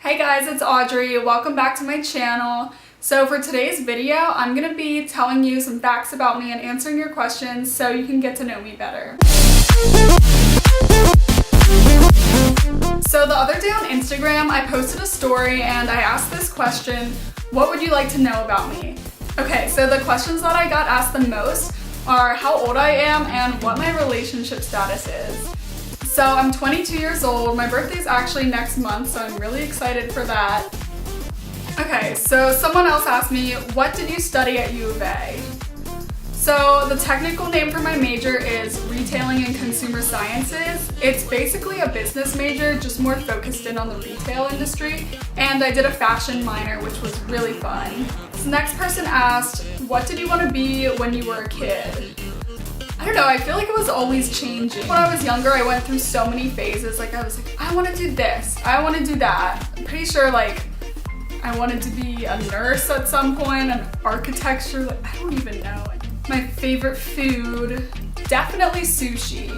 Hey guys, it's Audrey. Welcome back to my channel. So for today's video, I'm going to be telling you some facts about me and answering your questions so you can get to know me better. So the other day on Instagram, I posted a story and I asked this question, what would you like to know about me? Okay, so the questions that I got asked the most are how old I am and what my relationship status is. So I'm 22 years old. My birthday is actually next month, so I'm really excited for that. Okay, so someone else asked me, what did you study at U of A? So the technical name for my major is Retailing and Consumer Sciences. It's basically a business major, just more focused in on the retail industry. And I did a fashion minor, which was really fun. This next person asked, what did you want to be when you were a kid? I don't know, I feel like it was always changing. When I was younger, I went through so many phases. I was like, I want to do this, I want to do that. I'm pretty sure I wanted to be a nurse at some point, and architecture, I don't even know. My favorite food, definitely sushi.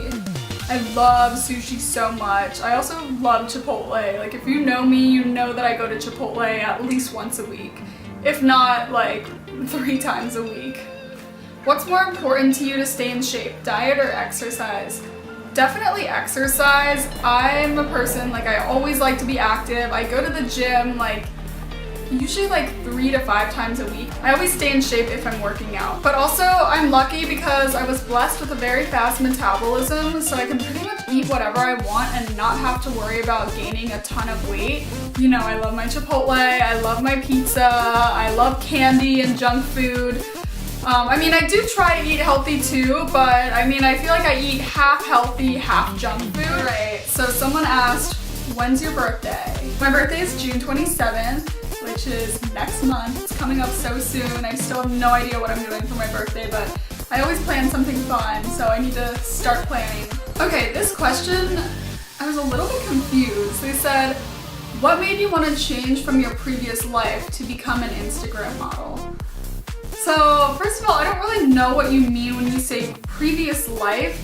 I love sushi so much. I also love Chipotle. If you know me, you know that I go to Chipotle at least once a week. If not, 3 times a week. What's more important to you to stay in shape, diet or exercise? Definitely exercise. I'm a person, I always like to be active. I go to the gym, usually 3 to 5 times a week. I always stay in shape if I'm working out. But also, I'm lucky because I was blessed with a very fast metabolism, so I can pretty much eat whatever I want and not have to worry about gaining a ton of weight. You know, I love my Chipotle, I love my pizza, I love candy and junk food. I do try to eat healthy too, but I feel like I eat half healthy, half junk food. Right, so someone asked, when's your birthday? My birthday is June 27th, which is next month. It's coming up so soon. I still have no idea what I'm doing for my birthday, but I always plan something fun, so I need to start planning. Okay, this question, I was a little bit confused. They said, what made you want to change from your previous life to become an Instagram model? So, first of all, I don't really know what you mean when you say previous life,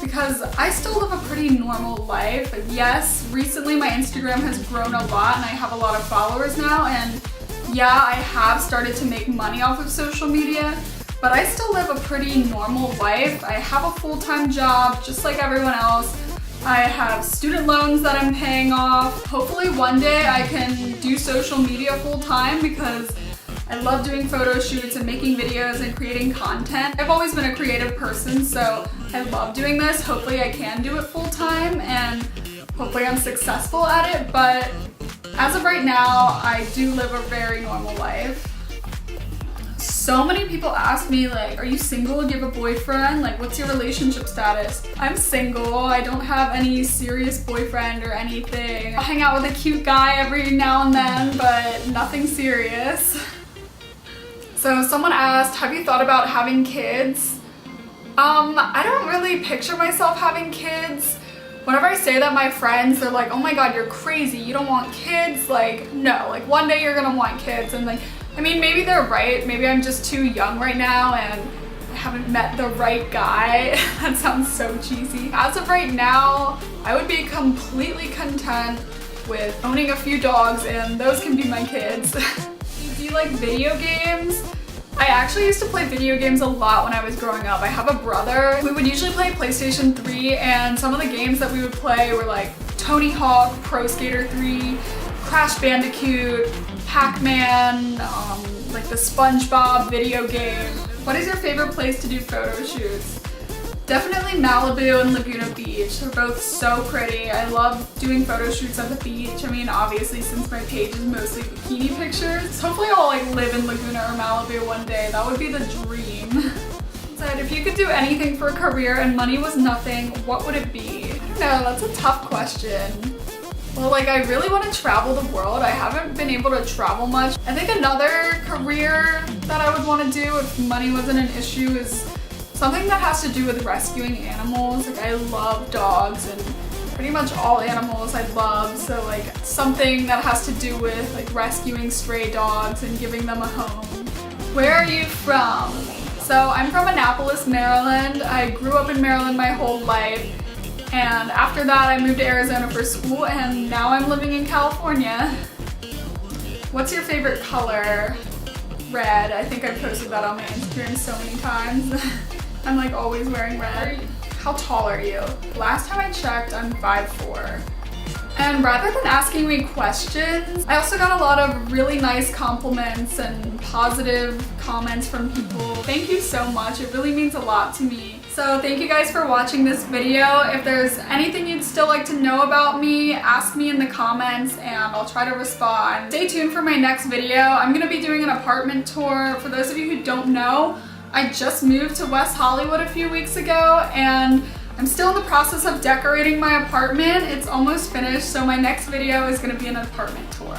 because I still live a pretty normal life. Yes, recently my Instagram has grown a lot and I have a lot of followers now, and yeah, I have started to make money off of social media, but I still live a pretty normal life. I have a full-time job just like everyone else. I have student loans that I'm paying off. Hopefully one day I can do social media full-time because I love doing photo shoots and making videos and creating content. I've always been a creative person, so I love doing this. Hopefully I can do it full-time and hopefully I'm successful at it, but as of right now, I do live a very normal life. So many people ask me, are you single? Do you have a boyfriend? What's your relationship status? I'm single. I don't have any serious boyfriend or anything. I hang out with a cute guy every now and then, but nothing serious. So someone asked, have you thought about having kids? I don't really picture myself having kids. Whenever I say that, my friends, they're like, oh my god, you're crazy, you don't want kids? No, one day you're gonna want kids. And maybe they're right. Maybe I'm just too young right now and I haven't met the right guy. That sounds so cheesy. As of right now, I would be completely content with owning a few dogs, and those can be my kids. Do you like video games? I actually used to play video games a lot when I was growing up. I have a brother. We would usually play PlayStation 3, and some of the games that we would play were Tony Hawk, Pro Skater 3, Crash Bandicoot, Pac-Man, the SpongeBob video game. What is your favorite place to do photo shoots? Definitely Malibu and Laguna Beach. They're both so pretty. I love doing photo shoots at the beach. Obviously, since my page is mostly bikini pictures. Hopefully I'll live in Laguna or Malibu one day. That would be the dream. Said, if you could do anything for a career and money was nothing, what would it be? I don't know, that's a tough question. Well, I really want to travel the world. I haven't been able to travel much. I think another career that I would want to do if money wasn't an issue is something that has to do with rescuing animals. I love dogs and pretty much all animals I love. So something that has to do with rescuing stray dogs and giving them a home. Where are you from? So I'm from Annapolis, Maryland. I grew up in Maryland my whole life. And after that, I moved to Arizona for school, and now I'm living in California. What's your favorite color? Red. I think I posted that on my Instagram so many times. I'm like always wearing red. How tall are you? Last time I checked, I'm 5'4". And rather than asking me questions, I also got a lot of really nice compliments and positive comments from people. Thank you so much. It really means a lot to me. So thank you guys for watching this video. If there's anything you'd still like to know about me, ask me in the comments and I'll try to respond. Stay tuned for my next video. I'm gonna be doing an apartment tour. For those of you who don't know, I just moved to West Hollywood a few weeks ago and I'm still in the process of decorating my apartment. It's almost finished, so my next video is gonna be an apartment tour.